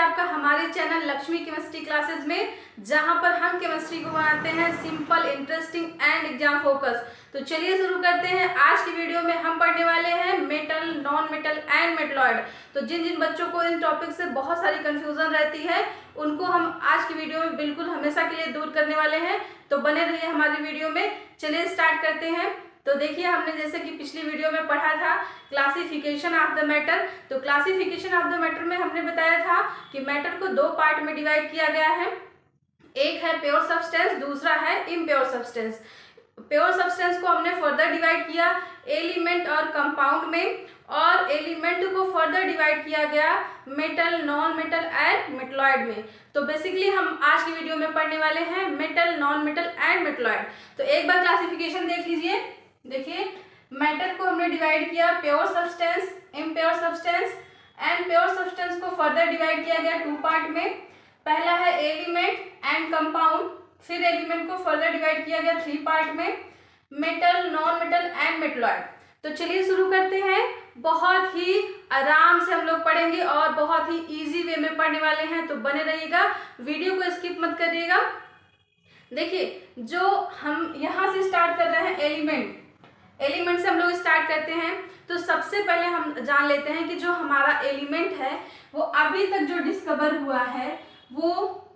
आपका हमारे channel Lakshmi chemistry classes में, जहां पर हम केमिस्ट्री को बनाते हैं simple, interesting and exam focus. तो चलिए शुरू करते हैं। आज की वीडियो में हम पढ़ने वाले हैं metal, non metal and metalloid. तो जिन जिन बच्चों को इन टॉपिक से बहुत सारी कंफ्यूजन रहती है, उनको हम आज की वीडियो में बिल्कुल हमेशा के लिए दूर करने वाले हैं। तो बने रहिए हमारी वीडियो में। चलिए स्टार्ट करते हैं। तो देखिए, हमने जैसे कि पिछली वीडियो में पढ़ा था क्लासिफिकेशन ऑफ द मैटर। तो क्लासिफिकेशन ऑफ द मैटर में हमने बताया था कि मैटर को दो पार्ट में डिवाइड किया गया है। एक है प्योर सब्सटेंस, दूसरा है इम्प्योर सब्सटेंस। प्योर सब्सटेंस को हमने फर्दर डिवाइड किया एलिमेंट और कंपाउंड में, और एलिमेंट को फर्दर डिवाइड किया गया metal, non metal and metalloid में। तो बेसिकली हम आज की वीडियो में पढ़ने वाले हैं metal, non metal and metalloid. तो एक बार क्लासिफिकेशन देख लीजिए। देखिए, मैटर को हमने डिवाइड किया pure substance, impure substance and pure substance को फर्दर डिवाइड किया गया टू पार्ट में। पहला है एलिमेंट एंड कंपाउंड, फिर एलिमेंट को फर्दर डिवाइड किया गया थ्री पार्ट में, metal, non metal and metalloid. तो चलिए शुरू करते हैं। बहुत ही आराम से हम लोग पढ़ेंगे और बहुत ही इजी वे में पढ़ने वाले हैं। तो बने रहिएगा, वीडियो को स्किप मत करिएगा। देखिए, जो हम यहाँ से स्टार्ट कर रहे हैं एलिमेंट से हम लोग स्टार्ट करते हैं। तो सबसे पहले हम जान लेते हैं कि जो हमारा एलिमेंट है वो अभी तक जो डिस्कवर हुआ है वो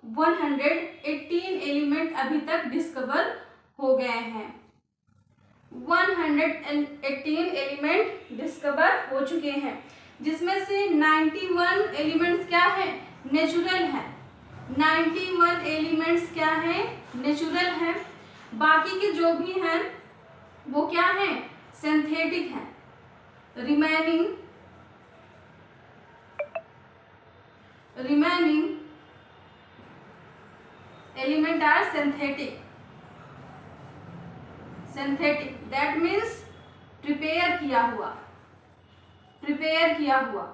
118 एलिमेंट अभी तक डिस्कवर हो गए हैं। 118 एलिमेंट डिस्कवर हो चुके हैं, जिसमें से 91 एलिमेंट्स क्या है, नेचुरल है। 91 एलिमेंट्स क्या है, नेचुरल है। बाकी के जो भी हैं वो क्या है, सिंथेटिक है। Remaining element are synthetic. That means prepare किया हुआ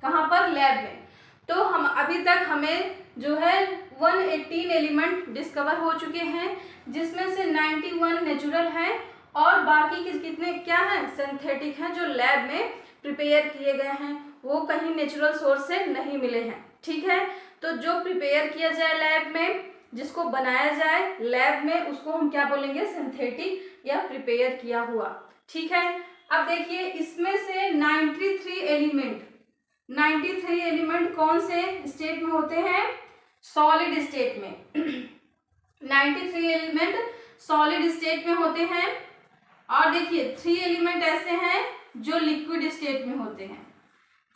कहाँ पर, लैब में। तो हम अभी तक हमें जो है 118 एलिमेंट डिस्कवर हो चुके हैं, जिसमें से 91 नेचुरल हैं और बाकी के कितने क्या हैं, सिंथेटिक हैं, जो लैब में प्रिपेयर किए गए हैं। वो कहीं नेचुरल सोर्स से नहीं मिले हैं। ठीक है, तो जो प्रिपेयर किया जाए लैब में, जिसको बनाया जाए लैब में, उसको हम क्या बोलेंगे, सिंथेटिक या प्रिपेयर किया हुआ। ठीक है, अब देखिए, इसमें से 93 एलिमेंट कौन से स्टेट में होते हैं, सॉलिड स्टेट में। 93 एलिमेंट सॉलिड स्टेट में होते हैं। और देखिए, 3 एलिमेंट ऐसे हैं जो लिक्विड स्टेट में होते हैं।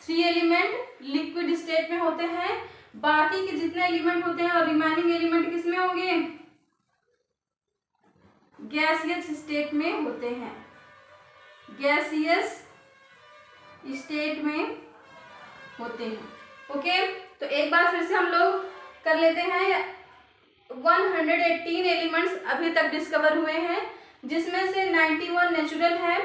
3 एलिमेंट लिक्विड स्टेट में होते हैं। बाकी के जितने एलिमेंट होते हैं और रिमेनिंग एलिमेंट किस में होंगे, गैसियस स्टेट में होते हैं। गैसियस स्टेट में होते हैं। ओके, तो एक बार फिर से हम लोग कर लेते हैं। 118 एलिमेंट्स अभी तक डिस्कवर हुए हैं, जिसमें से 91 नेचुरल है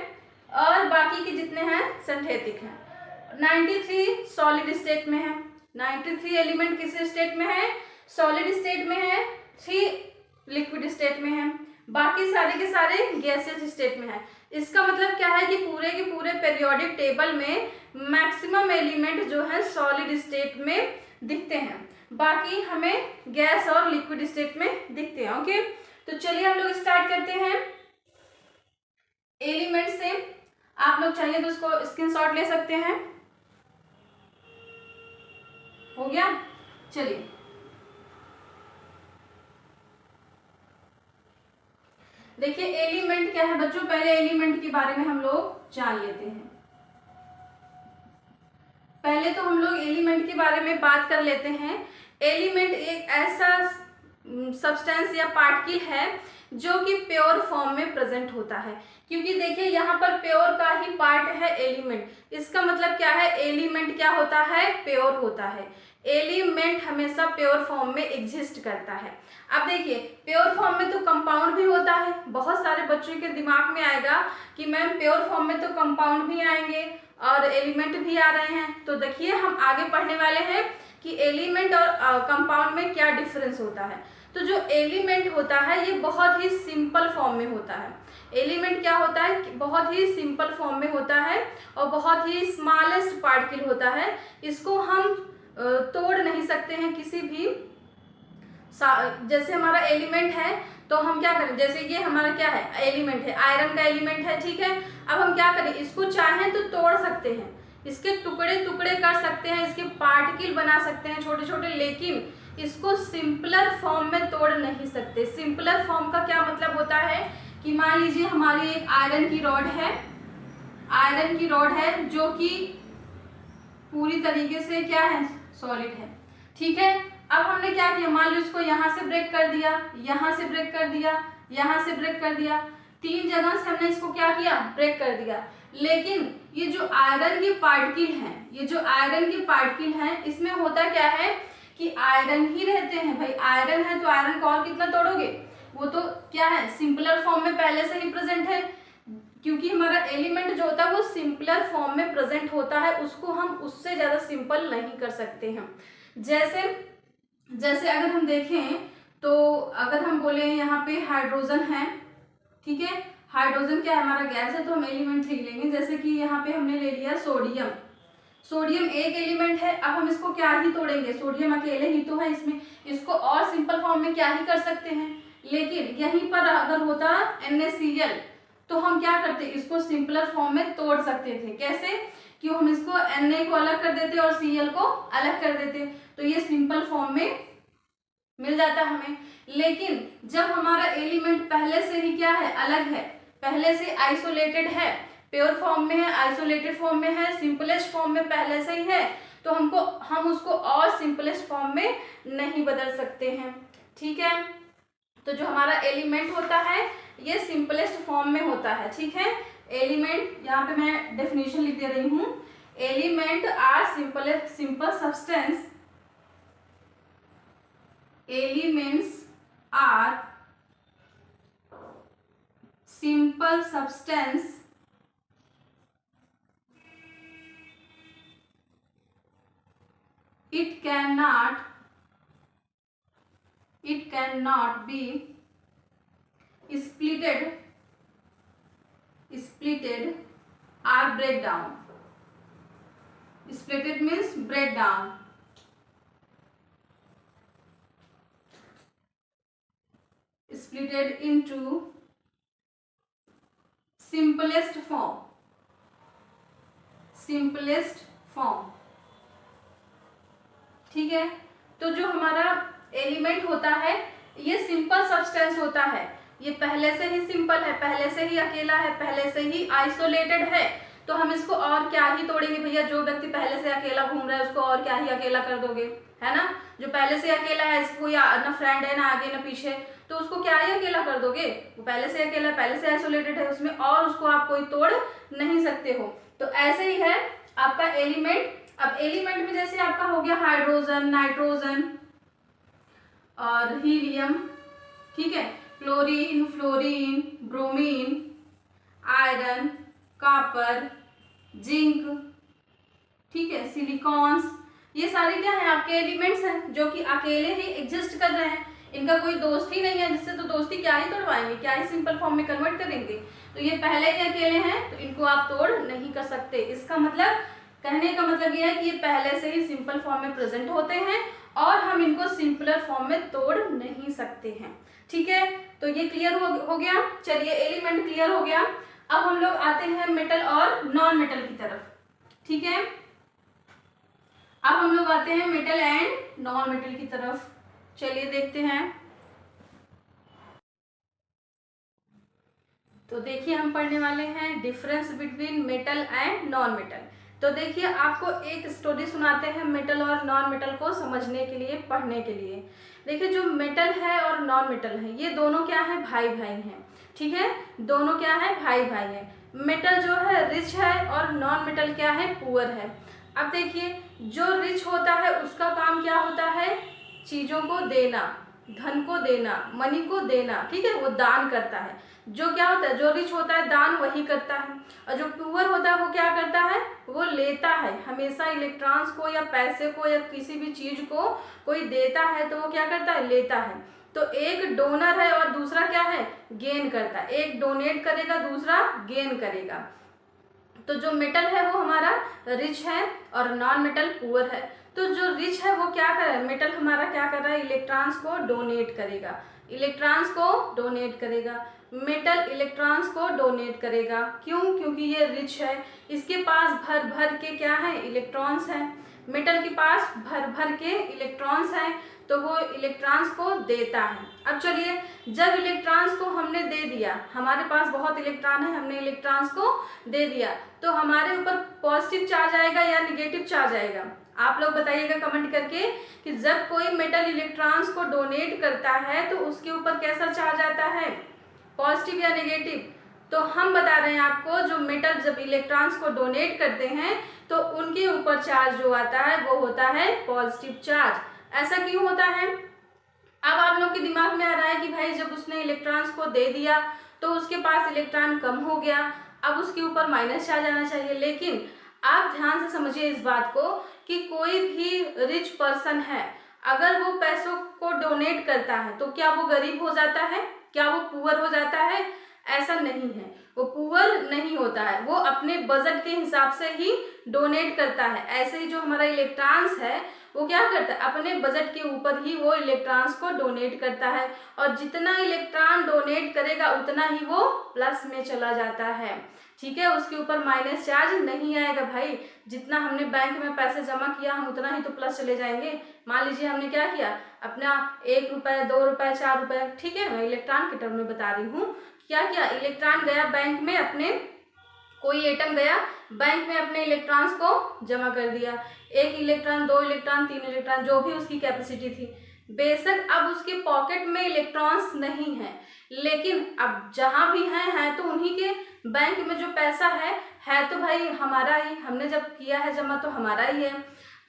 और बाकी के जितने हैं सिंथेटिक हैं। 93 सॉलिड स्टेट में है। 93 एलिमेंट किस स्टेट में है, सॉलिड स्टेट में है। 3 लिक्विड स्टेट में है। बाकी सारे के सारे गैसियस स्टेट में है। इसका मतलब क्या है कि पूरे के पूरे पीरियोडिक टेबल में मैक्सिमम एलिमेंट जो है सॉलिड स्टेट में दिखते हैं, बाकी हमें गैस और लिक्विड स्टेट में दिखते हैं। ओके, तो चलिए हम लोग स्टार्ट करते हैं एलिमेंट से। आप लोग चाहिए तो उसको स्क्रीनशॉट ले सकते हैं। हो गया, चलिए। देखिए, एलिमेंट क्या है बच्चों, पहले एलिमेंट के बारे में हम लोग जान लेते हैं। पहले तो हम लोग एलिमेंट के बारे में बात कर लेते हैं। एलिमेंट एक ऐसा सब्सटेंस या पार्टिकल है जो कि प्योर फॉर्म में प्रेजेंट होता है। क्योंकि देखिए, यहाँ पर प्योर का ही पार्ट है एलिमेंट। इसका मतलब क्या है, एलिमेंट क्या होता है, प्योर होता है। एलिमेंट हमेशा प्योर फॉर्म में एग्जिस्ट करता है। अब देखिए, प्योर फॉर्म में तो कंपाउंड भी होता है। बहुत सारे बच्चों के दिमाग में आएगा कि मैम प्योर फॉर्म में तो कंपाउंड भी आएंगे और एलिमेंट भी आ रहे हैं। तो देखिए, हम आगे पढ़ने वाले हैं कि एलिमेंट और कंपाउंड में क्या डिफरेंस होता है। तो जो एलिमेंट होता है ये बहुत ही सिंपल फॉर्म में होता है। एलिमेंट क्या होता है, बहुत ही सिंपल फॉर्म में होता है और बहुत ही स्मॉलेस्ट पार्टिकल होता है। इसको हम तोड़ नहीं सकते सकते हैं किसी भी, जैसे हमारा एलिमेंट है तो हम क्या करें, जैसे ये हमारा क्या है, एलिमेंट है, आयरन का एलिमेंट है, ठीक है। अब हम क्या करें, इसको चाहें तो तोड़ सकते हैं, इसके टुकड़े टुकड़े कर सकते हैं, इसके पार्टिकल बना सकते हैं छोटे छोटे, लेकिन इसको सिंपलर फॉर्म में तोड़ नहीं सकते। सिंपलर फॉर्म का क्या मतलब होता है कि मान लीजिए हमारी एक आयरन की रॉड है, आयरन की रॉड है जो कि पूरी तरीके से क्या है, सॉलिड है, ठीक है। अब हमने क्या किया, मान लो इसको यहाँ से ब्रेक कर दिया, यहाँ से ब्रेक कर दिया, यहाँ से ब्रेक कर दिया, 3 जगह से हमने इसको क्या किया, ब्रेक कर दिया। लेकिन ये जो आयरन के पार्टिकल हैं, ये जो आयरन के पार्टिकल हैं, इसमें होता क्या है कि आयरन ही रहते हैं। भाई आयरन है तो आयरन को और कितना तोड़ोगे, वो तो क्या है, सिंपलर फॉर्म में पहले से ही प्रेजेंट है। क्योंकि हमारा एलिमेंट जो होता है वो सिंपलर फॉर्म में प्रेजेंट होता है, उसको हम उससे ज़्यादा सिंपल नहीं कर सकते हैं। जैसे अगर हम देखें तो अगर हम बोले यहाँ पे हाइड्रोजन है, ठीक है, हाइड्रोजन क्या है, हमारा गैस है, तो हम एलिमेंट लिख लेंगे। जैसे कि यहाँ पे हमने ले लिया सोडियम, सोडियम एक एलिमेंट है। अब हम इसको क्या ही तोड़ेंगे, सोडियम अकेले ही तो है इसमें, इसको और सिंपल फॉर्म में क्या ही कर सकते हैं। लेकिन यहीं पर अगर होता NaCl तो हम क्या करते, इसको सिंपलर फॉर्म में तोड़ सकते थे। कैसे, कि हम इसको Na को अलग कर देते और Cl को अलग कर देते, तो ये सिंपल फॉर्म में मिल जाता हमें। लेकिन जब हमारा एलिमेंट पहले से ही क्या है, अलग है, पहले से आइसोलेटेड है, प्योर फॉर्म में है, आइसोलेटेड फॉर्म में है, सिंपलेस्ट फॉर्म में पहले से ही है, तो हम उसको और सिंपलेस्ट फॉर्म में नहीं बदल सकते हैं, ठीक है। तो जो हमारा एलिमेंट होता है ये सिंपलेस्ट फॉर्म में होता है, ठीक है। एलिमेंट, यहाँ पे मैं डेफिनेशन लिख दे रही हूँ, element are simple substance, elements are simple substance it cannot be splitted or break down. Splitted means break down. Splitted into simplest form. ठीक है। तो जो हमारा एलिमेंट होता है ये सिंपल सब्सटेंस होता है, ये पहले से ही सिंपल है, पहले से ही अकेला है, पहले से ही आइसोलेटेड है, तो हम इसको और क्या ही तोड़ेंगे भैया। जो व्यक्ति पहले से अकेला घूम रहा है उसको और क्या ही अकेला कर दोगे, है ना। जो पहले से अकेला है, इसको या ना फ्रेंड है, ना आगे ना पीछे, तो उसको क्या ही अकेला कर दोगे। वो पहले से अकेला, पहले से आइसोलेटेड है उसमें, और उसको आप कोई तोड़ नहीं सकते हो। तो ऐसे ही है आपका एलिमेंट। अब एलिमेंट में जैसे आपका हो गया हाइड्रोजन, नाइट्रोजन और हीलियम, ठीक है, chlorine, fluorine, bromine, iron, copper, zinc, ठीक है, सिलिकॉन्स, ये सारे क्या है आपके एलिमेंट्स हैं जो कि अकेले ही एग्जिस्ट कर रहे हैं, इनका कोई दोस्त ही नहीं है, जिससे तो दोस्ती क्या ही तोड़वाएंगे, क्या ही सिंपल फॉर्म में कन्वर्ट करेंगे। तो ये पहले ही अकेले हैं तो इनको आप तोड़ नहीं कर सकते। इसका मतलब, कहने का मतलब ये है कि ये पहले से ही सिंपल फॉर्म में प्रेजेंट होते हैं और हम इनको सिंपलर फॉर्म में तोड़ नहीं सकते हैं, ठीक है। तो ये क्लियर हो गया। चलिए एलिमेंट क्लियर हो गया। अब हम लोग आते हैं मेटल और नॉन मेटल की तरफ, ठीक है। अब हम लोग आते हैं मेटल एंड नॉन मेटल की तरफ। चलिए देखते हैं। तो देखिए हम पढ़ने वाले हैं difference between metal and non metal. तो देखिए आपको एक स्टोरी सुनाते हैं मेटल और नॉन मेटल को समझने के लिए, पढ़ने के लिए। देखिए जो मेटल है और नॉन मेटल है ये दोनों क्या है, भाई भाई हैं, ठीक है। दोनों क्या है, भाई भाई हैं। मेटल जो है रिच है और नॉन मेटल क्या है, पुअर है। अब देखिए जो रिच होता है उसका काम क्या होता है, चीज़ों को देना, धन को देना, मनी को देना, ठीक है, वो दान करता है। जो क्या होता है, जो रिच होता है दान वही करता है, और जो पुअर होता है वो क्या करता है, वो लेता है। हमेशा इलेक्ट्रॉन्स को या पैसे को या किसी भी चीज को कोई देता है तो वो क्या करता है, लेता है। तो एक डोनर है और दूसरा क्या है, गेन करता है। एक डोनेट करेगा, दूसरा गेन करेगा। तो जो मेटल है वो हमारा रिच है और नॉन मेटल पुअर है। तो जो रिच है वो क्या कर रहा है, मेटल हमारा क्या कर रहा है, इलेक्ट्रॉन्स को डोनेट करेगा, इलेक्ट्रॉन्स को डोनेट करेगा। मेटल इलेक्ट्रॉन्स को डोनेट करेगा, क्यों? क्योंकि ये रिच है, इसके पास भर भर के क्या है, इलेक्ट्रॉन्स हैं। मेटल के पास भर भर के इलेक्ट्रॉन्स हैं, तो वो इलेक्ट्रॉन्स को देता है। अब चलिए, जब इलेक्ट्रॉन्स को हमने दे दिया, हमारे पास बहुत इलेक्ट्रॉन है, हमने इलेक्ट्रॉन्स को दे दिया, तो हमारे ऊपर पॉजिटिव चार्ज आएगा या निगेटिव चार्ज आएगा? आप लोग बताइएगा कमेंट करके कि जब कोई मेटल इलेक्ट्रॉन्स को डोनेट करता है तो उसके ऊपर कैसा चार्ज आता है, पॉजिटिव या नेगेटिव? तो हम बता रहे हैं आपको, जो मेटल जब इलेक्ट्रॉन्स को डोनेट करते हैं तो उनके ऊपर चार्ज जो आता है वो होता है पॉजिटिव चार्ज। ऐसा क्यों होता है? अब आप लोग के दिमाग में आ रहा है कि भाई जब उसने इलेक्ट्रॉन्स को दे दिया तो उसके पास इलेक्ट्रॉन कम हो गया, अब उसके ऊपर माइनस चार्ज आना चाहिए। लेकिन आप ध्यान से समझिए इस बात को कि कोई भी रिच पर्सन है, अगर वो पैसों को डोनेट करता है तो क्या वो गरीब हो जाता है, क्या वो पुअर हो जाता है? ऐसा नहीं है, वो पुअर नहीं होता है, वो अपने बजट के हिसाब से ही डोनेट करता है। ऐसे ही जो हमारा इलेक्ट्रॉन्स है वो क्या करता है, अपने बजट के ऊपर ही वो इलेक्ट्रॉन्स को डोनेट करता है, और जितना इलेक्ट्रॉन डोनेट करेगा उतना ही वो प्लस में चला जाता है। ठीक है, उसके ऊपर माइनस चार्ज नहीं आएगा भाई। जितना हमने बैंक में पैसे जमा किया हम उतना ही तो प्लस चले जाएंगे। मान लीजिए हमने क्या किया, अपना 1 रुपये 2 रुपये 4 रुपये, ठीक है, मैं इलेक्ट्रॉन के टर्म में बता रही हूँ, क्या किया, इलेक्ट्रॉन गया बैंक में, अपने कोई एटम गया बैंक में, अपने इलेक्ट्रॉन्स को जमा कर दिया, 1 इलेक्ट्रॉन 2 इलेक्ट्रॉन 3 इलेक्ट्रॉन, जो भी उसकी कैपेसिटी थी। बेशक अब उसके पॉकेट में इलेक्ट्रॉन्स नहीं है, लेकिन अब जहाँ भी हैं तो उन्हीं के बैंक में जो पैसा है तो भाई हमारा ही, हमने जब किया है जमा तो हमारा ही है।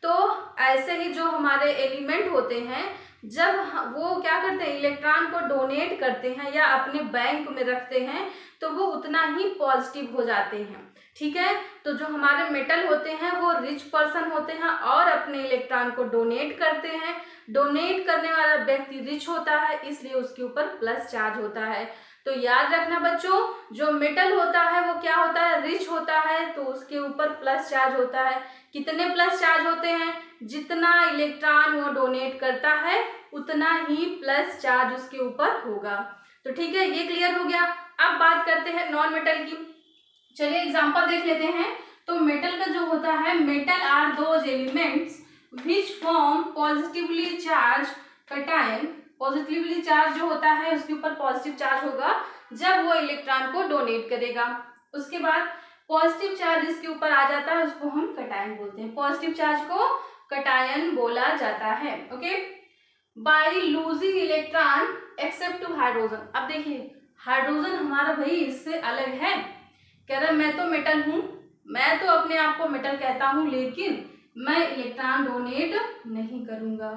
तो ऐसे ही जो हमारे एलिमेंट होते हैं, जब वो क्या करते हैं, इलेक्ट्रॉन को डोनेट करते हैं या अपने बैंक में रखते हैं तो वो उतना ही पॉजिटिव हो जाते हैं। ठीक है, तो जो हमारे मेटल होते हैं वो रिच पर्सन होते हैं और अपने इलेक्ट्रॉन को डोनेट करते हैं। डोनेट करने वाला व्यक्ति रिच होता है, इसलिए उसके ऊपर प्लस चार्ज होता है। तो याद रखना बच्चों, जो मेटल होता है वो क्या होता है, रिच होता है, तो उसके ऊपर प्लस चार्ज होता है। कितने प्लस चार्ज होते हैं, जितना इलेक्ट्रॉन वो डोनेट करता है उतना ही प्लस चार्ज उसके ऊपर होगा। तो ठीक है, ये क्लियर हो गया। अब बात करते हैं नॉन मेटल की। चलिए एग्जांपल देख लेते हैं। तो मेटल का जो होता है, metal are those elements which form positively charge cation. Positively charge जो होता है उसके ऊपर पॉजिटिव चार्ज होगा जब वो इलेक्ट्रॉन को डोनेट करेगा। उसके बाद पॉजिटिव चार्ज इसके ऊपर आ जाता है, उसको हम कैटायन बोलते हैं। पॉजिटिव चार्ज को कैटायन बोला जाता है। Okay, by losing electron except to hydrogen. अब देखिए, हाइड्रोजन हमारा भाई इससे अलग है, कह रहा मैं तो मेटल हूँ, मैं तो अपने आप को मेटल कहता हूँ, लेकिन मैं इलेक्ट्रॉन डोनेट नहीं करूँगा।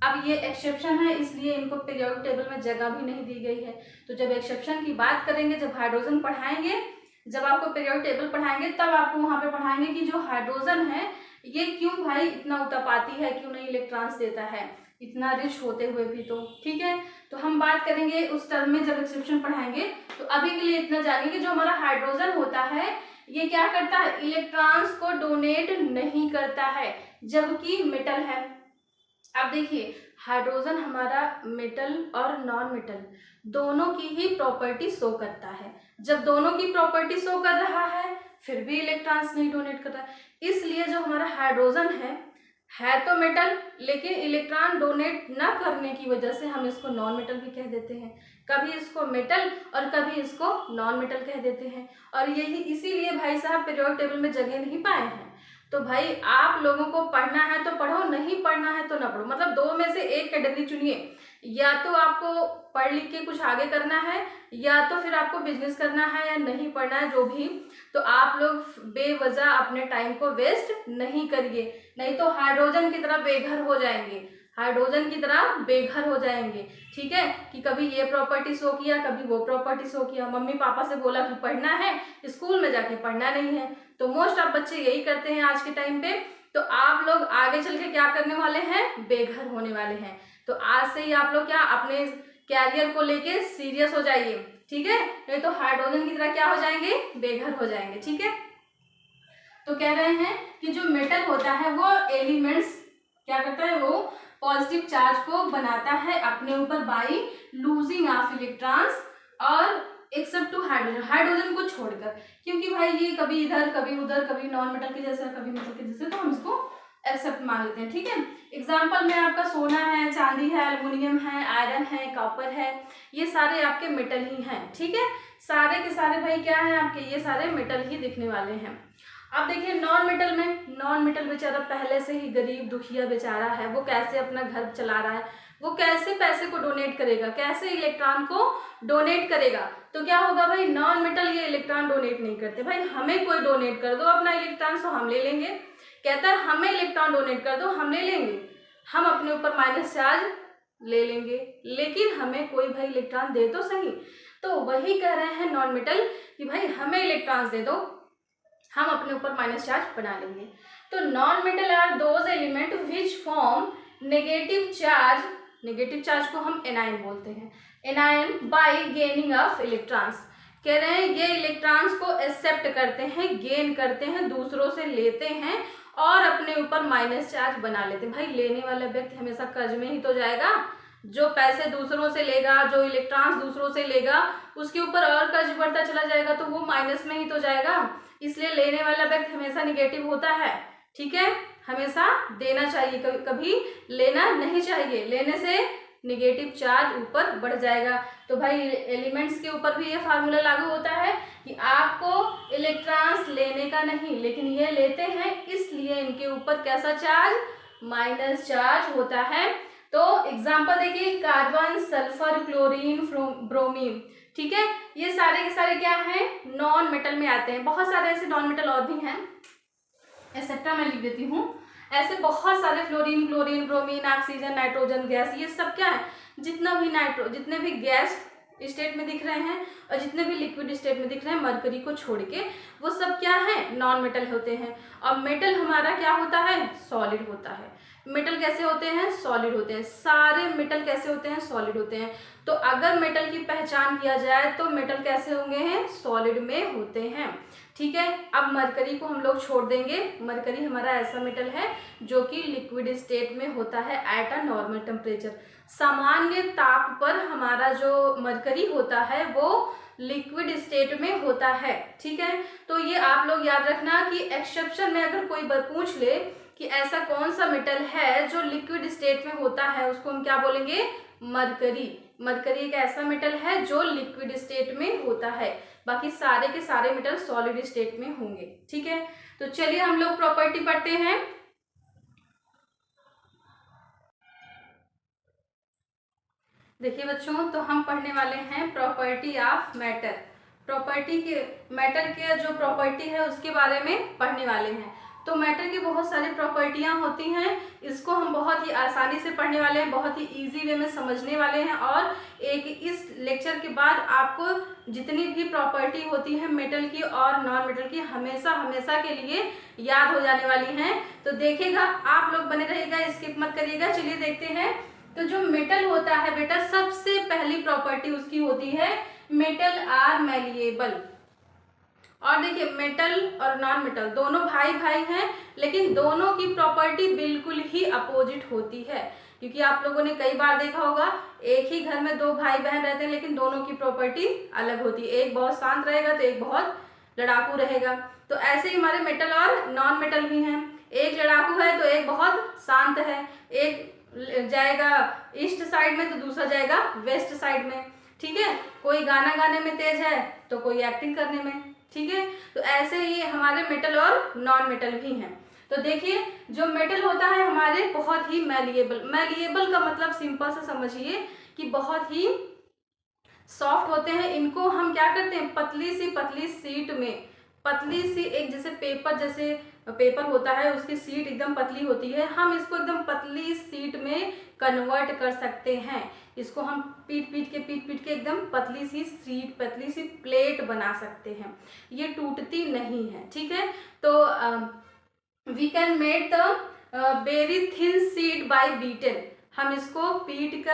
अब ये एक्सेप्शन है, इसलिए इनको पीरियोडिक टेबल में जगह भी नहीं दी गई है। तो जब एक्सेप्शन की बात करेंगे, जब हाइड्रोजन पढ़ाएंगे, जब आपको पीरियोडिक टेबल पढ़ाएंगे, तब आपको वहाँ पे पढ़ाएंगे कि जो हाइड्रोजन है ये क्यों भाई इतना उत्पाती है, क्यों नहीं इलेक्ट्रॉन्स देता है, इतना रिच होते हुए भी। तो ठीक है, तो हम बात करेंगे उस टर्म में जब एक्सेप्शन पढ़ाएंगे। तो अभी के लिए इतना जानिए कि जो हमारा हाइड्रोजन होता है ये क्या करता है, इलेक्ट्रॉन्स को डोनेट नहीं करता है, जबकि मेटल है। अब देखिए, हाइड्रोजन हमारा मेटल और नॉन मेटल दोनों की ही प्रॉपर्टी शो करता है। जब दोनों की प्रॉपर्टी शो कर रहा है फिर भी इलेक्ट्रॉन्स नहीं डोनेट कर रहा है, इसलिए जो हमारा हाइड्रोजन है तो मेटल, लेकिन इलेक्ट्रॉन डोनेट न करने की वजह से हम इसको नॉन मेटल भी कह देते हैं। कभी इसको मेटल और कभी इसको नॉन मेटल कह देते हैं। और यही इसीलिए भाई साहब पीरियोडिक टेबल में जगह नहीं पाए हैं। तो भाई आप लोगों को पढ़ना है तो पढ़ो, नहीं पढ़ना है तो ना पढ़ो। मतलब दो में से एक कैटेगरी चुनिए, या तो आपको पढ़ लिख के कुछ आगे करना है, या तो फिर आपको बिजनेस करना है, या नहीं पढ़ना है, जो भी। तो आप लोग बेवजह अपने टाइम को वेस्ट नहीं करिए, नहीं तो हाइड्रोजन की तरह बेघर हो जाएंगे, हाइड्रोजन की तरह बेघर हो जाएंगे। ठीक है, कि कभी ये प्रॉपर्टी शो किया, कभी वो प्रॉपर्टी शो किया, मम्मी पापा से बोला कि पढ़ना है, स्कूल में जाके पढ़ना नहीं है। तो मोस्ट ऑफ बच्चे यही करते हैं आज के टाइम पे। तो आप लोग आगे चल के क्या करने वाले हैं, बेघर होने वाले हैं। तो आज से ही आप लोग क्या अपने कैरियर को लेके सीरियस हो जाइए, ठीक है, नहीं तो हाइड्रोजन की तरह क्या हो जाएंगे, बेघर हो जाएंगे। ठीक है, तो कह रहे हैं कि जो मेटल होता है वो एलिमेंट्स क्या करता है, वो पॉजिटिव चार्ज को बनाता है अपने ऊपर बाई लूजिंग ऑफ इलेक्ट्रॉन्स और एक्सेप्ट टू हाइड्रोजन, हाइड्रोजन को छोड़कर, क्योंकि भाई ये कभी इधर कभी उधर, कभी नॉन मेटल के जैसे कभी मेटल के जैसे, तो हम इसको एक्सेप्ट मान लेते हैं। ठीक है, एग्जाम्पल में आपका सोना है, चांदी है, एल्युमिनियम है, आयरन है, कॉपर है, ये सारे आपके मेटल ही हैं। ठीक है, सारे के सारे भाई क्या है आपके, ये सारे मेटल ही दिखने वाले हैं। अब देखिए नॉन मेटल में, नॉन मेटल बेचारा पहले से ही गरीब दुखिया बेचारा है, वो कैसे अपना घर चला रहा है, वो कैसे पैसे को डोनेट करेगा, कैसे इलेक्ट्रॉन को डोनेट करेगा। तो क्या होगा भाई, नॉन मेटल ये इलेक्ट्रॉन डोनेट नहीं करते। भाई हमें कोई डोनेट कर दो अपना इलेक्ट्रॉन तो हम ले लेंगे, कहता है हमें इलेक्ट्रॉन डोनेट कर दो हम ले लेंगे, हम अपने ऊपर माइनस चार्ज ले लेंगे, लेकिन हमें कोई भाई इलेक्ट्रॉन दे तो सही। तो वही कह रहे हैं नॉन मेटल कि भाई हमें इलेक्ट्रॉन्स दे दो, हम अपने ऊपर माइनस चार्ज बना लेंगे। तो non metal are those element which form negative charge, negative charge को हम एनायन बोलते हैं, anion by gaining of electrons. कह रहे हैं ये इलेक्ट्रॉन्स को एक्सेप्ट करते हैं, गेन करते हैं, दूसरों से लेते हैं और अपने ऊपर माइनस चार्ज बना लेते हैं। भाई लेने वाला व्यक्ति हमेशा कर्ज में ही तो जाएगा, जो पैसे दूसरों से लेगा, जो इलेक्ट्रॉन्स दूसरों से लेगा, उसके ऊपर और कर्ज बढ़ता चला जाएगा तो वो माइनस में ही तो जाएगा। इसलिए लेने वाला व्यक्ति हमेशा निगेटिव होता है। ठीक है, हमेशा देना चाहिए, कभी कभी लेना नहीं चाहिए, लेने से निगेटिव चार्ज ऊपर बढ़ जाएगा। तो भाई एलिमेंट्स के ऊपर भी ये फार्मूला लागू होता है कि आपको इलेक्ट्रॉन्स लेने का नहीं, लेकिन ये लेते हैं, इसलिए इनके ऊपर कैसा चार्ज, माइनस चार्ज होता है। तो एग्जाम्पल देखिए, कार्बन, सल्फर, क्लोरीन, ब्रोमीन। ठीक है, ये सारे के सारे क्या हैं, नॉन मेटल में आते हैं। बहुत सारे ऐसे नॉन मेटल और भी हैं, एक्सेट्रा मैं लिख देती हूँ, ऐसे बहुत सारे fluorine, chlorine, bromine, oxygen, nitrogen gas, ये सब क्या है, जितने भी गैस स्टेट में दिख रहे हैं और जितने भी लिक्विड स्टेट में दिख रहे हैं मरकरी को छोड़ के, वो सब क्या है, नॉन मेटल होते हैं। और मेटल हमारा क्या होता है, सॉलिड होता है। मेटल कैसे होते हैं, सॉलिड होते हैं। सारे मेटल कैसे होते हैं, सॉलिड होते हैं। तो अगर मेटल की पहचान किया जाए तो मेटल कैसे होंगे हैं, सॉलिड में होते हैं। ठीक है, अब मरकरी को हम लोग छोड़ देंगे। मरकरी हमारा ऐसा मेटल है जो कि लिक्विड स्टेट में होता है एट अ नॉर्मल टेम्परेचर। सामान्य ताप पर हमारा जो मरकरी होता है वो लिक्विड स्टेट में होता है। ठीक है, तो ये आप लोग याद रखना कि एक्सेप्शन में अगर कोई पूछ ले कि ऐसा कौन सा मेटल है जो लिक्विड स्टेट में होता है, उसको हम क्या बोलेंगे, मरकरी। मरकरी एक ऐसा मेटल है जो लिक्विड स्टेट में होता है, बाकी सारे के सारे मेटल सॉलिड स्टेट में होंगे। ठीक है, तो चलिए हम लोग प्रॉपर्टी पढ़ते हैं। देखिए बच्चों, तो हम पढ़ने वाले हैं प्रॉपर्टी ऑफ मैटर। प्रॉपर्टी के मैटर के जो प्रॉपर्टी है उसके बारे में पढ़ने वाले हैं। तो मैटर की बहुत सारी प्रॉपर्टियां होती हैं, इसको हम बहुत ही आसानी से पढ़ने वाले हैं, बहुत ही इजी वे में समझने वाले हैं। और एक इस लेक्चर के बाद आपको जितनी भी प्रॉपर्टी होती है मेटल की और नॉन मेटल की, हमेशा हमेशा के लिए याद हो जाने वाली हैं। तो देखिएगा, आप लोग बने रहिएगा, स्किप मत करिएगा। चलिए देखते हैं। तो जो मेटल होता है बेटा, सबसे पहली प्रॉपर्टी उसकी होती है मेटल आर मैलिएबल। और देखिए मेटल और नॉन मेटल दोनों भाई भाई हैं, लेकिन दोनों की प्रॉपर्टी बिल्कुल ही अपोजिट होती है। क्योंकि आप लोगों ने कई बार देखा होगा, एक ही घर में दो भाई बहन रहते हैं लेकिन दोनों की प्रॉपर्टी अलग होती है। एक बहुत शांत रहेगा तो एक बहुत लड़ाकू रहेगा। तो ऐसे ही हमारे मेटल और नॉन मेटल भी हैं। एक लड़ाकू है तो एक बहुत शांत है, एक जाएगा ईस्ट साइड में तो दूसरा जाएगा वेस्ट साइड में। ठीक है, कोई गाना गाने में तेज है तो कोई एक्टिंग करने में। ठीक है, तो ऐसे ही हमारे मेटल और नॉन मेटल भी हैं। तो देखिए, जो मेटल होता है हमारे बहुत ही मैलिएबल। मैलिएबल का मतलब सिंपल से समझिए कि बहुत ही सॉफ्ट होते हैं। इनको हम क्या करते हैं, पतली शीट में, पतली सी एक जैसे पेपर होता है उसकी शीट एकदम पतली होती है, हम इसको एकदम पतली शीट में कन्वर्ट कर सकते हैं। इसको हम पीट पीट के एकदम पतली सी शीट, पतली सी प्लेट बना सकते हैं। ये टूटती नहीं है। ठीक है, तो we can make the very thin sheet by beaten. हम इसको बीट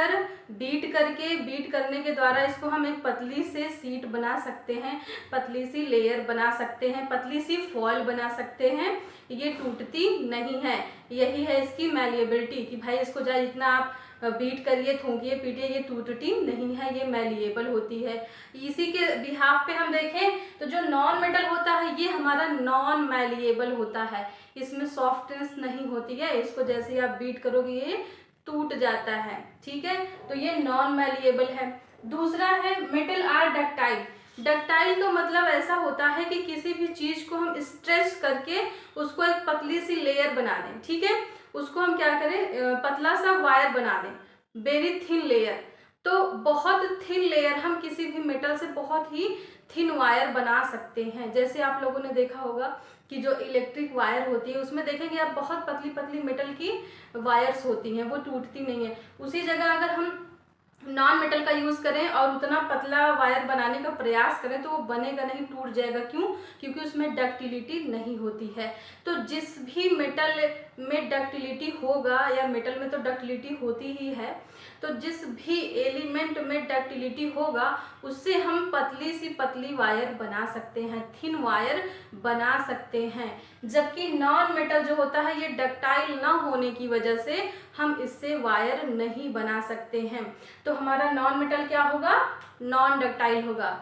करने के द्वारा इसको हम एक पतली से शीट बना सकते हैं, पतली सी लेयर बना सकते हैं, पतली सी फॉइल बना सकते हैं। ये टूटती नहीं है। यही है इसकी मैलिएबिलिटी कि भाई इसको चाहे जितना आप बीट करिए, थूकिए, पीटिए, ये टूटती नहीं है, ये मैलिएबल होती है। इसी के बिहाफ पे हम देखें तो जो नॉन मेटल होता है ये हमारा नॉन मैलिएबल होता है, इसमें सॉफ्टनेस नहीं होती है। इसको जैसे आप बीट करोगे ये टूट जाता है, ठीक है। तो ये नॉन मैलिएबल है। दूसरा है मेटल आर डक्टाइल। डक्टाइल तो मतलब ऐसा होता है कि किसी भी चीज को हम स्ट्रेच करके उसको एक पतली सी लेयर बना दें, ठीक है। उसको हम क्या करें, पतला सा वायर बना दें, वेरी थिन लेयर। तो बहुत थिन लेयर हम किसी भी मेटल से बहुत ही थिन वायर बना सकते हैं। जैसे आप लोगों ने देखा होगा कि जो इलेक्ट्रिक वायर होती है उसमें देखेंगे आप बहुत पतली पतली मेटल की वायर्स होती हैं, वो टूटती नहीं है। उसी जगह अगर हम नॉन मेटल का यूज करें और उतना पतला वायर बनाने का प्रयास करें तो वो बनेगा नहीं, टूट जाएगा। क्यों? क्योंकि उसमें डक्टिलिटी नहीं होती है। तो जिस भी मेटल में डक्टिलिटी होगा, या मेटल में तो डक्टिलिटी होती ही है, तो जिस भी एलिमेंट में डक्टिलिटी होगा उससे हम पतली सी पतली वायर बना सकते हैं, थिन वायर बना सकते हैं। जबकि नॉन मेटल जो होता है ये डक्टाइल ना होने की वजह से हम इससे वायर नहीं बना सकते हैं। तो हमारा नॉन मेटल क्या होगा? नॉन डक्टाइल होगा,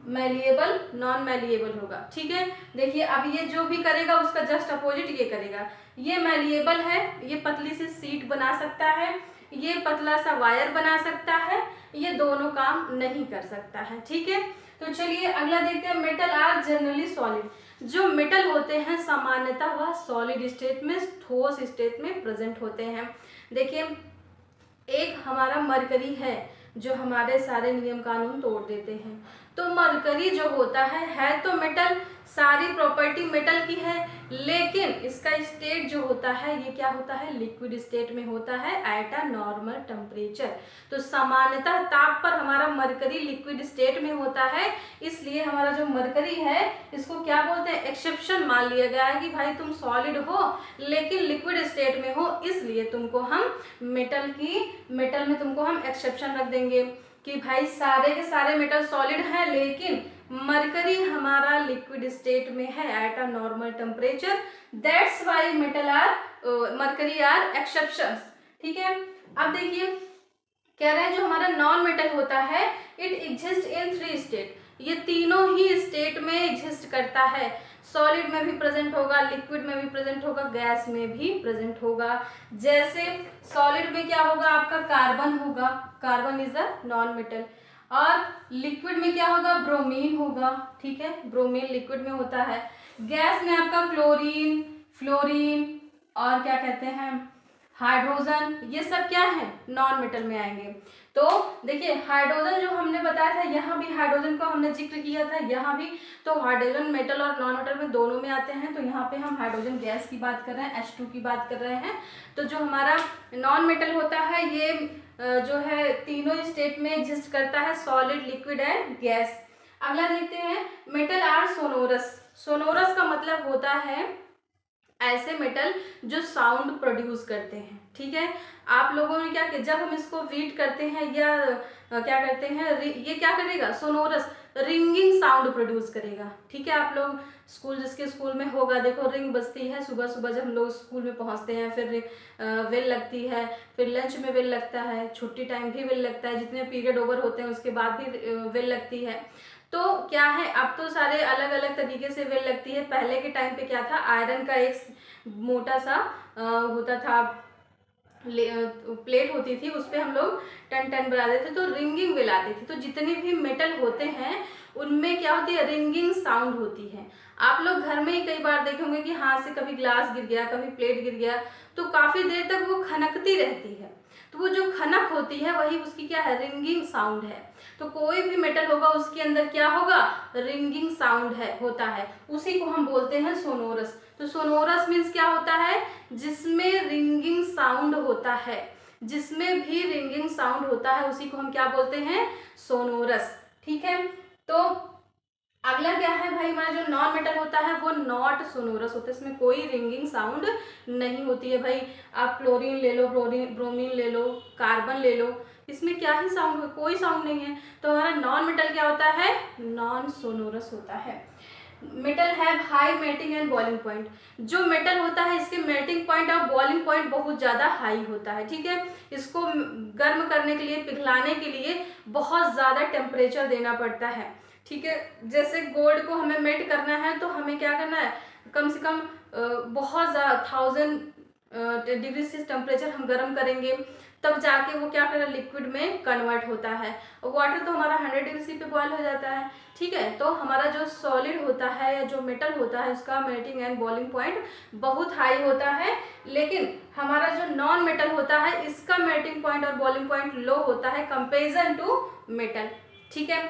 मैलिएबल नॉन मैलिएबल होगा, ठीक है। देखिए अब ये जो भी करेगा उसका जस्ट अपोजिट ये करेगा। ये मैलिएबल है, ये पतली सी शीट बना सकता है, ये पतला सा वायर बना सकता है, ये दोनों काम नहीं कर सकता है, ठीक है। तो चलिए अगला देखते हैं, मेटल आर जनरली सॉलिड। जो मेटल होते हैं सामान्यतः वह सॉलिड स्टेट में, ठोस स्टेट में प्रेजेंट होते हैं। देखिए एक हमारा मरकरी है जो हमारे सारे नियम कानून तोड़ देते हैं। तो मरकरी जो होता है तो मेटल, सारी प्रॉपर्टी मेटल की है, लेकिन इसका स्टेट जो होता है ये क्या होता है? लिक्विड स्टेट में होता है एट अ नॉर्मल टेम्परेचर। तो सामान्यतः ताप पर हमारा मरकरी लिक्विड स्टेट में होता है, इसलिए हमारा जो मरकरी है इसको क्या बोलते हैं? एक्सेप्शन मान लिया गया है कि भाई तुम सॉलिड हो लेकिन लिक्विड स्टेट में हो, इसलिए तुमको हम मेटल में तुमको हम एक्सेप्शन रख देंगे कि भाई सारे के सारे मेटल सॉलिड हैं, लेकिन मरकरी हमारा लिक्विड स्टेट में है at a normal temperature, that's why mercury are exceptions, ठीक है। अब देखिए कह रहे हैं जो हमारा नॉन मेटल होता है इट एग्जिस्ट इन 3 स्टेट। ये तीनों ही स्टेट में एग्जिस्ट करता है, सॉलिड में भी प्रेजेंट होगा, लिक्विड में भी प्रेजेंट होगा, गैस में भी प्रेजेंट होगा। जैसे सॉलिड में क्या होगा? आपका कार्बन होगा, carbon is a non metal. और लिक्विड में क्या होगा? ब्रोमीन होगा, ठीक है, ब्रोमीन लिक्विड में होता है। गैस में आपका क्लोरीन, फ्लोरीन और क्या कहते हैं हाइड्रोजन, ये सब क्या है? नॉन मेटल में आएंगे। तो देखिए हाइड्रोजन जो हमने बताया था, यहाँ भी हाइड्रोजन को हमने जिक्र किया था, यहाँ भी। तो हाइड्रोजन मेटल और नॉन मेटल में दोनों में आते हैं। तो यहाँ पे हम हाइड्रोजन गैस की बात कर रहे हैं, H2 की बात कर रहे हैं। तो जो हमारा नॉन मेटल होता है ये जो है तीनों स्टेट में एग्जिस्ट करता है, सॉलिड, लिक्विड एंड गैस। अगला देखते हैं, मेटल आर सोनोरस। सोनोरस का मतलब होता है ऐसे मेटल जो साउंड प्रोड्यूस करते हैं, ठीक है। आप लोगों ने क्या किया, जब हम इसको बीट करते हैं या क्या करते हैं, ये क्या करेगा? सोनोरस, रिंगिंग साउंड प्रोड्यूस करेगा, ठीक है। आप लोग जिसके स्कूल में होगा, देखो रिंग बजती है सुबह सुबह जब हम लोग स्कूल में पहुंचते हैं, फिर बेल लगती है, फिर लंच में बेल लगता है, छुट्टी टाइम भी बेल लगता है, जितने पीरियड ओवर होते हैं उसके बाद भी बेल लगती है। तो क्या है, अब तो सारे अलग अलग तरीके से बेल लगती है। पहले के टाइम पे क्या था, आयरन का एक मोटा सा होता था, प्लेट होती थी, उस पर हम लोग टन टन बजाते थे, तो रिंगिंग बेल आती थी। तो जितने भी मेटल होते हैं उनमें क्या होती है? रिंगिंग साउंड होती है। आप लोग घर में ही कई बार देखे होंगे कि हाथ से कभी ग्लास गिर गया, कभी प्लेट गिर गया, तो काफी देर तक वो खनकती रहती है। तो वो जो खनक होती है वही उसकी क्या है? रिंगिंग साउंड है। तो कोई भी मेटल होगा उसके अंदर क्या होगा? रिंगिंग साउंड होता है, उसी को हम बोलते हैं सोनोरस। तो सोनोरस मीन्स क्या होता है? जिसमें रिंगिंग साउंड होता है, जिसमें भी रिंगिंग साउंड होता है उसी को हम क्या बोलते हैं? सोनोरस, ठीक है। तो अगला क्या है भाई, हमारा जो नॉन मेटल होता है वो नॉट सोनोरस होता है, इसमें कोई रिंगिंग साउंड नहीं होती है। भाई आप क्लोरीन ले लो, ब्रोमीन ले लो, कार्बन ले लो, इसमें क्या ही साउंड है, कोई साउंड नहीं है। तो हमारा नॉन मेटल क्या होता है, नॉन सोनोरस होता है। Metal have high melting and boiling point. जो मेटल होता है इसके मेल्टिंग पॉइंट और बॉइलिंग पॉइंट बहुत ज़्यादा हाई होता है, ठीक है। इसको गर्म करने के लिए, पिघलाने के लिए बहुत ज़्यादा टेम्परेचर देना पड़ता है, ठीक है। जैसे गोल्ड को हमें मेल्ट करना है तो हमें क्या करना है, कम से कम बहुत ज़्यादा 1000 डिग्री से टेम्परेचर हम गर्म करेंगे, तब जाके वो क्या कर लिक्विड में कन्वर्ट होता है। वाटर तो हमारा 100 डिग्री सी पे बॉयल हो जाता है, ठीक है। तो हमारा जो सॉलिड होता है या जो मेटल होता है उसका मेल्टिंग एंड बॉइलिंग पॉइंट बहुत हाई होता है, लेकिन हमारा जो नॉन मेटल होता है इसका मेल्टिंग पॉइंट और बॉइलिंग पॉइंट लो होता है कंपेरिजन टू मेटल, ठीक है।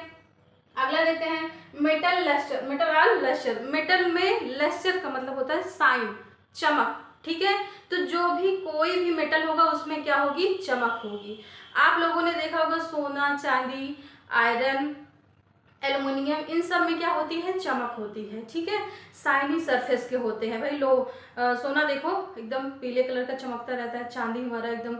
अगला देखते हैं मेटल लस्टर। मेटल और लस्टर, मेटल में लस्टर का मतलब होता है साइन, चमक, ठीक है। तो जो भी कोई भी मेटल होगा उसमें क्या होगी, चमक होगी। आप लोगों ने देखा होगा सोना, चांदी, आयरन, एल्युमिनियम, इन सब में क्या होती है, चमक होती है, ठीक है। शाइनी सरफेस के होते हैं भाई। सोना देखो एकदम पीले कलर का चमकता रहता है, चांदी हमारा एकदम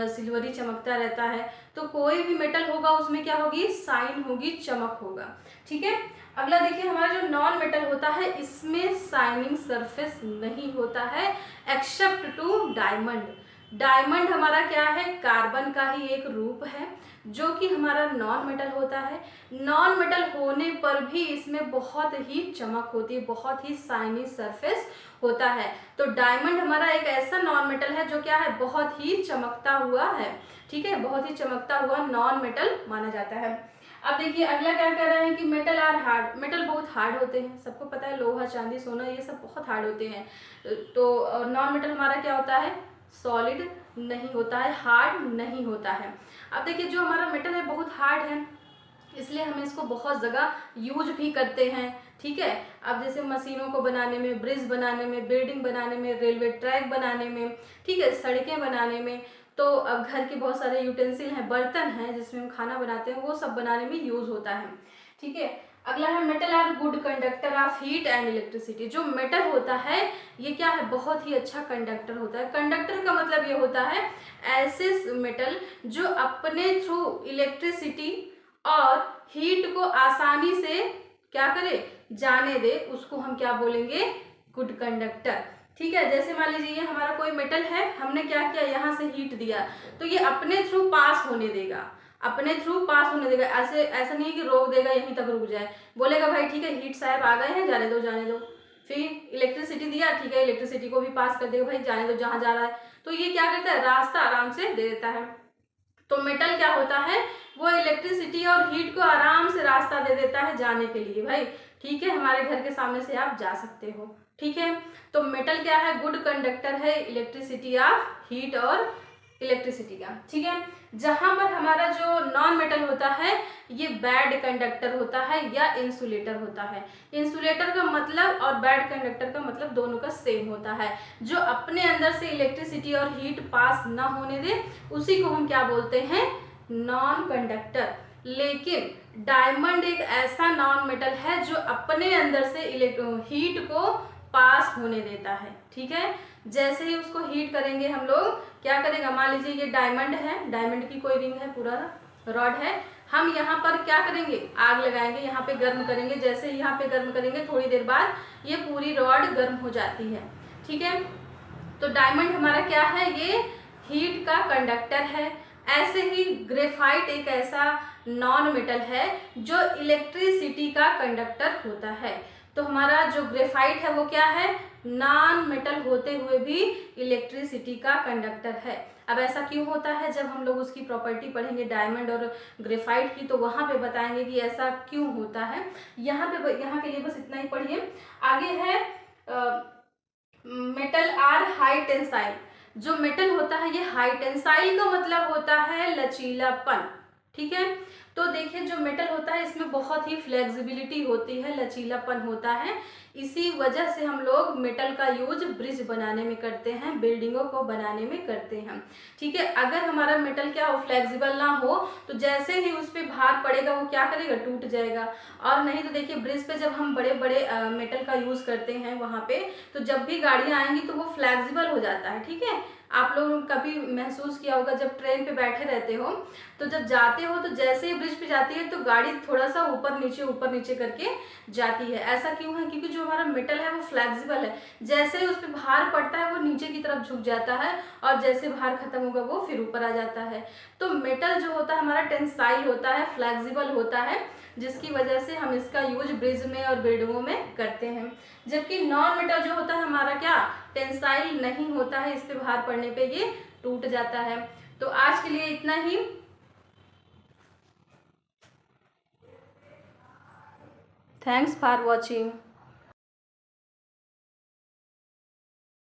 सिल्वरी चमकता रहता है। तो कोई भी मेटल होगा उसमें क्या होगी, साइन होगी, चमक होगा, ठीक है। अगला देखिए हमारा जो नॉन मेटल होता है इसमें शाइनिंग सरफेस नहीं होता है एक्सेप्ट टू डायमंड। डायमंड हमारा क्या है, कार्बन का ही एक रूप है जो कि हमारा नॉन मेटल होता है। नॉन मेटल होने पर भी इसमें बहुत ही चमक होती है, बहुत ही शाइनी सरफेस होता है। तो डायमंड हमारा एक ऐसा नॉन मेटल है जो क्या है, बहुत ही चमकता हुआ है, ठीक है, बहुत ही चमकता हुआ नॉन मेटल माना जाता है। अब देखिए अगला क्या कह रहा है कि मेटल आर हार्ड। मेटल बहुत हार्ड होते हैं, सबको पता है, लोहा, चांदी, सोना ये सब बहुत हार्ड होते हैं। तो नॉन मेटल हमारा क्या होता है, सॉलिड नहीं होता है, हार्ड नहीं होता है। अब देखिए जो हमारा मेटल है बहुत हार्ड है, इसलिए हम इसको बहुत जगह यूज भी करते हैं, ठीक है। अब जैसे मशीनों को बनाने में, ब्रिज बनाने में, बिल्डिंग बनाने में, रेलवे ट्रैक बनाने में, ठीक है, सड़कें बनाने में। तो अब घर के बहुत सारे यूटेंसिल हैं, बर्तन हैं जिसमें हम खाना बनाते हैं, वो सब बनाने में यूज होता है, ठीक है। अगला है metal are good conductor of heat and electricity. जो मेटल होता है ये क्या है, बहुत ही अच्छा कंडक्टर होता है। कंडक्टर का मतलब ये होता है ऐसे मेटल जो अपने थ्रू इलेक्ट्रिसिटी और हीट को आसानी से क्या करे, जाने दे, उसको हम क्या बोलेंगे, गुड कंडक्टर, ठीक है। जैसे मान लीजिए ये हमारा कोई मेटल है, हमने क्या किया, यहाँ से हीट दिया तो ये अपने थ्रू पास होने देगा, अपने थ्रू पास होने देगा। ऐसे ऐसा नहीं है कि रोक देगा, यहीं तक रुक जाए, बोलेगा भाई ठीक है हीट साहब आ गए हैं, जाने दो जाने दो। फिर इलेक्ट्रिसिटी दिया, ठीक है, इलेक्ट्रिसिटी को भी पास कर देगा, भाई जाने दो जहाँ जा रहा है। तो ये क्या करता है, रास्ता आराम से दे देता है। तो मेटल क्या होता है, वो इलेक्ट्रिसिटी और हीट को आराम से रास्ता दे देता है जाने के लिए, भाई ठीक है, हमारे घर के सामने से आप जा सकते हो, ठीक है। तो मेटल क्या है, गुड कंडक्टर है इलेक्ट्रिसिटी ऑफ हीट और इलेक्ट्रिसिटी का, ठीक है। जहां पर हमारा जो नॉन मेटल होता है ये बैड कंडक्टर होता है या इंसुलेटर होता है। इंसुलेटर का मतलब और बैड कंडक्टर का मतलब दोनों का सेम होता है। जो अपने अंदर से इलेक्ट्रिसिटी और हीट पास ना होने दे उसी को हम क्या बोलते हैं, नॉन कंडक्टर। लेकिन डायमंड एक ऐसा नॉन मेटल है जो अपने अंदर से हीट को पास होने देता है, ठीक है। जैसे ही उसको हीट करेंगे हम लोग क्या करेंगे, मान लीजिए ये डायमंड है, डायमंड की कोई रिंग है, पूरा रॉड है, हम यहाँ पर क्या करेंगे, आग लगाएंगे, यहाँ पे गर्म करेंगे। जैसे ही यहाँ पे गर्म करेंगे थोड़ी देर बाद ये पूरी रॉड गर्म हो जाती है, ठीक है। तो डायमंड हमारा क्या है, ये हीट का कंडक्टर है। ऐसे ही ग्रेफाइट एक ऐसा नॉन मेटल है जो इलेक्ट्रिसिटी का कंडक्टर होता है। तो हमारा जो ग्रेफाइट है वो क्या है, नॉन मेटल होते हुए भी इलेक्ट्रिसिटी का कंडक्टर है। अब ऐसा क्यों होता है, जब हम लोग उसकी प्रॉपर्टी पढ़ेंगे डायमंड और ग्रेफाइट की तो वहाँ पे बताएंगे कि ऐसा क्यों होता है। यहाँ के लिए बस इतना ही पढ़िए। आगे है मेटल आर हाई टेंसाइल। जो मेटल होता है ये हाई टेंसाइल का मतलब होता है लचीलापन, ठीक है। तो देखिए जो मेटल होता है इसमें बहुत ही फ्लेक्सिबिलिटी होती है, लचीलापन होता है। इसी वजह से हम लोग मेटल का यूज ब्रिज बनाने में करते हैं, बिल्डिंगों को बनाने में करते हैं। ठीक है, अगर हमारा मेटल क्या हो, फ्लेक्सिबल ना हो, तो जैसे ही उस पर भार पड़ेगा वो क्या करेगा, टूट जाएगा। और नहीं तो देखिए ब्रिज पे जब हम बड़े बड़े मेटल का यूज करते हैं वहां पे, तो जब भी गाड़ियां आएंगी तो वो फ्लेक्सिबल हो जाता है। ठीक है, आप लोगों ने कभी महसूस किया होगा जब ट्रेन पे बैठे रहते हो, तो जब जाते हो तो जैसे ही ब्रिज पे जाती है तो गाड़ी थोड़ा सा ऊपर नीचे करके जाती है। ऐसा क्यों है, क्योंकि जो हमारा मेटल है वो फ्लेक्सिबल है। जैसे ही उस पर भार पड़ता है वो नीचे की तरफ झुक जाता है, और जैसे भार खत्म होगा वो फिर ऊपर आ जाता है। तो मेटल जो होता है हमारा टेंसाइल होता है, फ्लेक्सिबल होता है, जिसकी वजह से हम इसका यूज ब्रिज में और बिल्डिंगों में करते हैं। जबकि नॉन मेटल जो होता है हमारा क्या, टेंसाइल नहीं होता है, इस पे भार पड़ने पे ये टूट जाता है। तो आज के लिए इतना ही। Thanks for watching.